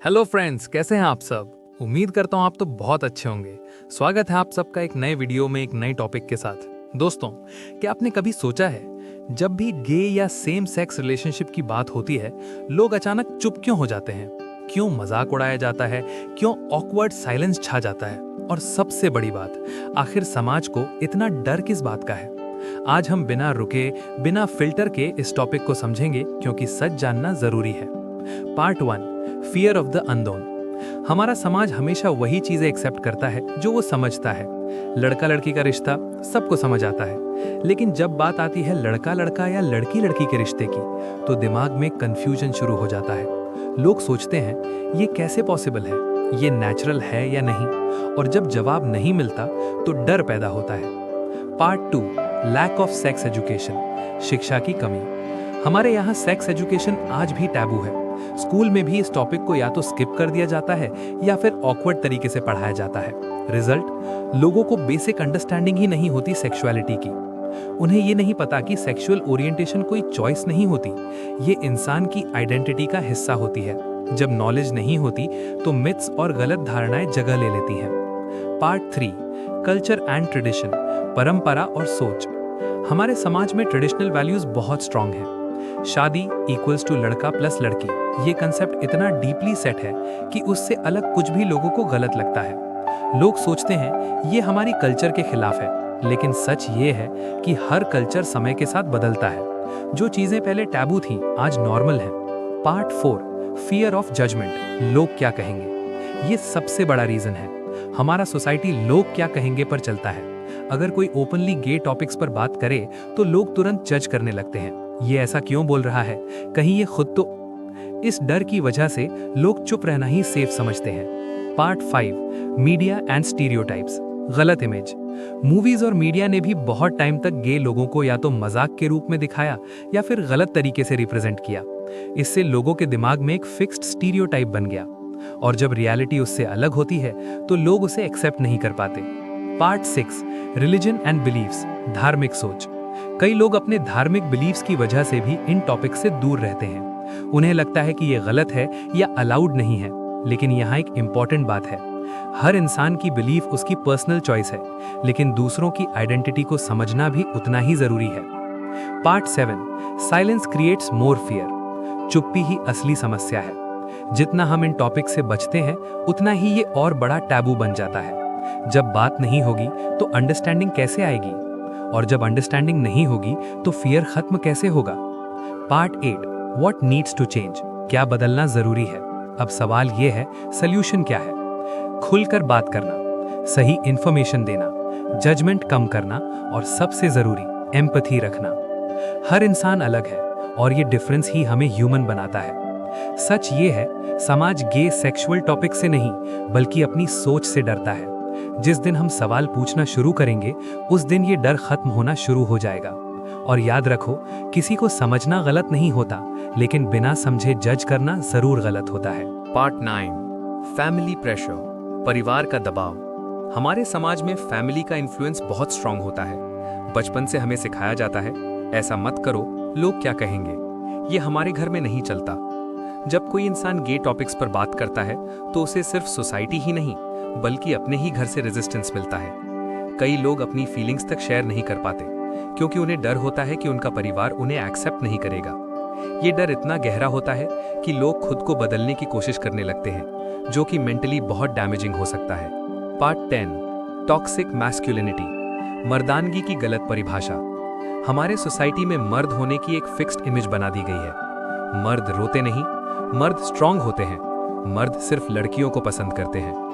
Hello friends, कैसे हैं आप सब। उम्मीद करता हूं आप तो बहुत अच्छे होंगे। स्वागत है आप सबका एक नए वीडियो में एक नए टॉपिक के साथ। दोस्तों, क्या आपने कभी सोचा है जब भी गे या सेम सेक्स रिलेशनशिप की बात होती है, लोग अचानक चुप क्यों हो जाते हैं? क्यों मजाक उड़ाया जाता है? क्यों ऑकवर्ड साइलेंस छा जाता है? और सबसे बड़ी बात, आखिर समाज को इतना डर किस बात का है? आज हम बिना रुके, बिना फिल्टर के इस टॉपिक को समझेंगे, क्योंकि सच जानना जरूरी है। Part 1, fear of the unknown. हमारा समाज हमेशा वही चीजें एक्सेप्ट करता है जो वो समझता है। लड़का लड़की का रिश्ता सबको समझ आता है, लेकिन जब बात आती है लड़का लड़का या लड़की लड़की के रिश्ते की, तो दिमाग में कंफ्यूजन शुरू हो जाता है। लोग सोचते हैं ये कैसे पॉसिबल है, ये नेचुरल है या नहीं, और जब जवाब नहीं मिलता तो डर पैदा होता है। Part 2, lack of sex education. शिक्षा की कमी। हमारे यहाँ सेक्स एजुकेशन आज भी टैबू है। स्कूल में भी इस टॉपिक को या तो स्किप कर दिया जाता है या फिर ऑकवर्ड तरीके से पढ़ाया जाता है। रिजल्ट, लोगों को बेसिक अंडरस्टैंडिंग ही नहीं होती सेक्सुअलिटी की। उन्हें ये नहीं पता कि सेक्सुअल ओरिएंटेशन कोई चॉइस नहीं होती, ये इंसान की आइडेंटिटी का हिस्सा होती है। जब नॉलेज नहीं होती तो मिथ्स और गलत धारणाएं जगह ले लेती हैं। Part 3, culture and tradition. परंपरा और सोच। हमारे समाज में ट्रेडिशनल वैल्यूज बहुत स्ट्रांग हैं। शादी इक्वल्स टू लड़का प्लस लड़की, ये कंसेप्ट इतना डीपली सेट है कि उससे अलग कुछ भी लोगों को गलत लगता है। लोग सोचते हैं ये हमारी कल्चर के खिलाफ है, लेकिन सच ये है कि हर कल्चर समय के साथ बदलता है। जो चीजें पहले टैबू थीं, आज नॉर्मल हैं। Part 4, fear of judgment. लोग क्या कहेंगे, ये सबसे बड़ा रीजन है। हमारा सोसाइटी लोग क्या कहेंगे पर चलता है। अगर कोई ओपनली गे टॉपिक्स पर बात करे तो लोग तुरंत जज करने लगते हैं। ये ऐसा क्यों बोल रहा है, कहीं ये खुद तो। इस डर की वजह से लोग चुप रहना ही सेफ समझते हैं। Part 5, media and stereotypes. गलत इमेज। मूवीज और मीडिया ने भी बहुत टाइम तक गे लोगों को या तो मजाक के रूप में दिखाया या फिर गलत तरीके से रिप्रेजेंट किया। इससे लोगों के दिमाग में एक फिक्स्ड स्टीरियोटाइप बन गया, और जब रियलिटी उससे अलग होती है तो लोग उसे एक्सेप्ट नहीं कर पाते। Part 6, religion and beliefs. धार्मिक सोच। कई लोग अपने धार्मिक बिलीव्स की वजह से भी इन टॉपिक से दूर रहते हैं। उन्हें लगता है कि ये गलत है या अलाउड नहीं है, लेकिन यहाँ एक इंपॉर्टेंट बात है। हर इंसान की बिलीफ उसकी पर्सनल चॉइस है, लेकिन दूसरों की आइडेंटिटी को समझना भी उतना ही जरूरी है। Part 7, silence creates more fear. चुप्पी ही असली समस्या है। जितना हम इन टॉपिक से बचते हैं, उतना ही ये और बड़ा टैबू बन जाता है। जब बात नहीं होगी तो अंडरस्टैंडिंग कैसे आएगी, और जब अंडरस्टैंडिंग नहीं होगी तो फियर खत्म कैसे होगा। Part 8, what needs to change. क्या बदलना जरूरी है। अब सवाल ये है, सल्यूशन क्या है। खुलकर बात करना, सही इंफॉर्मेशन देना, जजमेंट कम करना, और सबसे जरूरी एम्पैथी रखना। हर इंसान अलग है और ये डिफरेंस ही हमें ह्यूमन बनाता है। सच ये है, समाज गे सेक्सुअल टॉपिक से नहीं बल्कि अपनी सोच से डरता है। जिस दिन हम सवाल पूछना शुरू करेंगे, उस दिन ये डर खत्म होना शुरू हो जाएगा। और याद रखो, किसी को समझना गलत नहीं होता, लेकिन बिना समझे जज करना जरूर गलत होता है। Part 9, family pressure. परिवार का दबाव। हमारे समाज में फैमिली का इन्फ्लुएंस बहुत स्ट्रांग होता है। बचपन से हमें सिखाया जाता है, ऐसा मत करो, लोग क्या कहेंगे। ये हमारे घर में नहीं चलता। जब कोई इंसान गे टॉपिक्स पर बात करता है तो उसे सिर्फ सोसाइटी ही नहीं बल्कि अपने ही घर से रेजिस्टेंस मिलता है। कई लोग अपनी फीलिंग्स तक शेयर नहीं कर पाते, क्योंकि उन्हें डर होता है कि उनका परिवार उन्हें एक्सेप्ट नहीं करेगा। ये डर इतना गहरा होता है कि लोग खुद को बदलने की कोशिश करने लगते हैं, जो कि मेंटली बहुत डैमेजिंग हो सकता है। Part 10, toxic masculinity. मर्दानगी की गलत परिभाषा। हमारे सोसाइटी में मर्द होने की एक फिक्स्ड इमेज बना दी गई है। मर्द रोते नहीं, मर्द स्ट्रांग होते हैं, मर्द सिर्फ लड़कियों को पसंद करते हैं।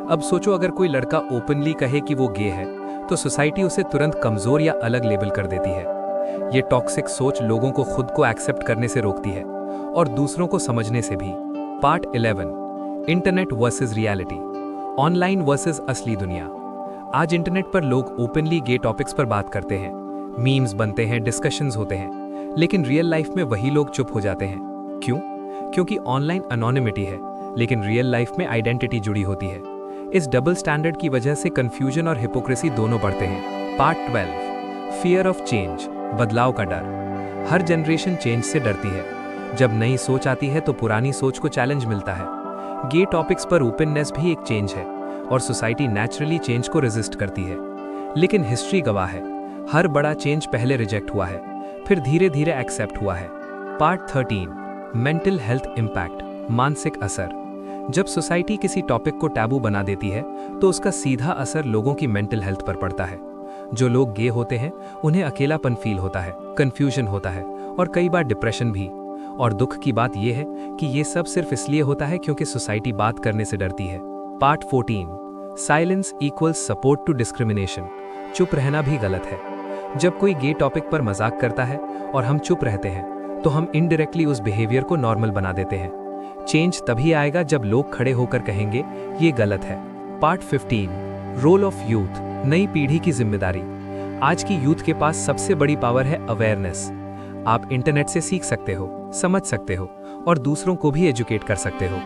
अब सोचो, अगर कोई लड़का ओपनली कहे कि वो गे है तो सोसाइटी उसे तुरंत कमजोर या अलग लेबल कर देती है। ये टॉक्सिक सोच लोगों को खुद को एक्सेप्ट करने से रोकती है और दूसरों को समझने से भी। Part 11, internet versus reality. Online versus असली दुनिया। आज इंटरनेट पर लोग ओपनली गे टॉपिक्स पर बात करते हैं, मीम्स बनते हैं, डिस्कशंस होते हैं, लेकिन रियल लाइफ में वही लोग चुप हो जाते हैं। क्यों? क्योंकि ऑनलाइन अनोनिमिटी है, लेकिन रियल लाइफ में आइडेंटिटी जुड़ी होती है। इस डबल स्टैंडर्ड की वजह से कंफ्यूजन और हिपोक्रेसी दोनों बढ़ते हैं। Part 12, fear of change. बदलाव का डर। हर जनरेशन चेंज से डरती है। जब नई सोच आती है तो पुरानी सोच को चैलेंज मिलता है। गे टॉपिक्स पर ओपननेस भी एक चेंज है और सोसाइटी नेचुरली चेंज को रेजिस्ट करती है। लेकिन हिस्ट्री गवाह है, हर बड़ा चेंज पहले रिजेक्ट हुआ है, फिर धीरे धीरे एक्सेप्ट हुआ है। पार्ट 13, मेंटल हेल्थ इम्पैक्ट, मानसिक असर। जब सोसाइटी किसी टॉपिक को टैबू बना देती है तो उसका सीधा असर लोगों की मेंटल हेल्थ पर पड़ता है। जो लोग गे होते हैं उन्हें अकेलापन फील होता है, कंफ्यूजन होता है और कई बार डिप्रेशन भी। और दुख की बात यह है कि ये सब सिर्फ इसलिए होता है क्योंकि सोसाइटी बात करने से डरती है। Part 14, silence equals support to discrimination, चुप रहना भी गलत है। जब कोई गे टॉपिक पर मजाक करता है और हम चुप रहते हैं तो हम इनडायरेक्टली उस बिहेवियर को नॉर्मल बना देते हैं। चेंज तभी आएगा जब लोग खड़े होकर कहेंगे ये गलत है। पार्ट 15, रोल ऑफ यूथ, नई पीढ़ी की जिम्मेदारी। आज की यूथ के पास सबसे बड़ी पावर है अवेयरनेस। आप इंटरनेट से सीख सकते हो, समझ सकते हो और दूसरों को भी एजुकेट कर सकते हो।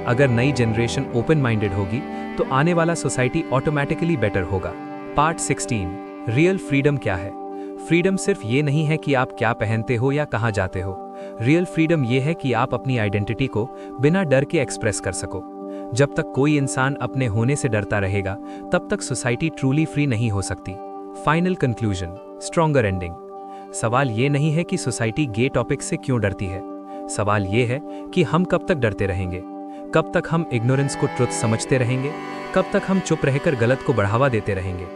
अगर नई जनरेशन ओपन माइंडेड होगी तो आने वाला सोसाइटी ऑटोमेटिकली बेटर होगा। पार्ट 16, रियल फ्रीडम क्या है। फ्रीडम सिर्फ ये नहीं है कि आप क्या पहनते हो या कहाँ जाते हो। रियल फ्रीडम ये है कि आप अपनी आइडेंटिटी को बिना डर के एक्सप्रेस कर सको। जब तक कोई इंसान अपने होने से डरता रहेगा तब तक सोसाइटी ट्रूली फ्री नहीं हो सकती। Final conclusion, stronger ending. सवाल ये नहीं है कि सोसाइटी गे टॉपिक से क्यों डरती है, सवाल ये है कि हम कब तक डरते रहेंगे। कब तक हम इग्नोरेंस को ट्रुथ समझते रहेंगे, कब तक हम चुप रहकर गलत को बढ़ावा देते रहेंगे।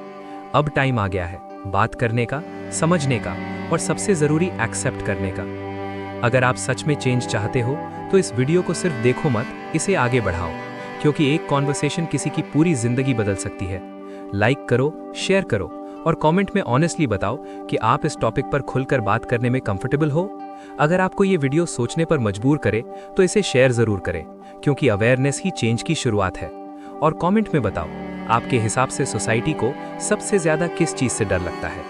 अब टाइम आ गया है बात करने का, समझने का और सबसे जरूरी एक्सेप्ट करने का। अगर आप सच में चेंज चाहते हो तो इस वीडियो को सिर्फ देखो मत, इसे आगे बढ़ाओ, क्योंकि एक कॉन्वर्सेशन किसी की पूरी जिंदगी बदल सकती है। लाइक करो, शेयर करो और कमेंट में ऑनेस्टली बताओ कि आप इस टॉपिक पर खुलकर बात करने में कंफर्टेबल हो। अगर आपको ये वीडियो सोचने पर मजबूर करे तो इसे शेयर जरूर करें, क्योंकि अवेयरनेस ही चेंज की शुरुआत है। और कमेंट में बताओ आपके हिसाब से सोसाइटी को सबसे ज्यादा किस चीज से डर लगता है।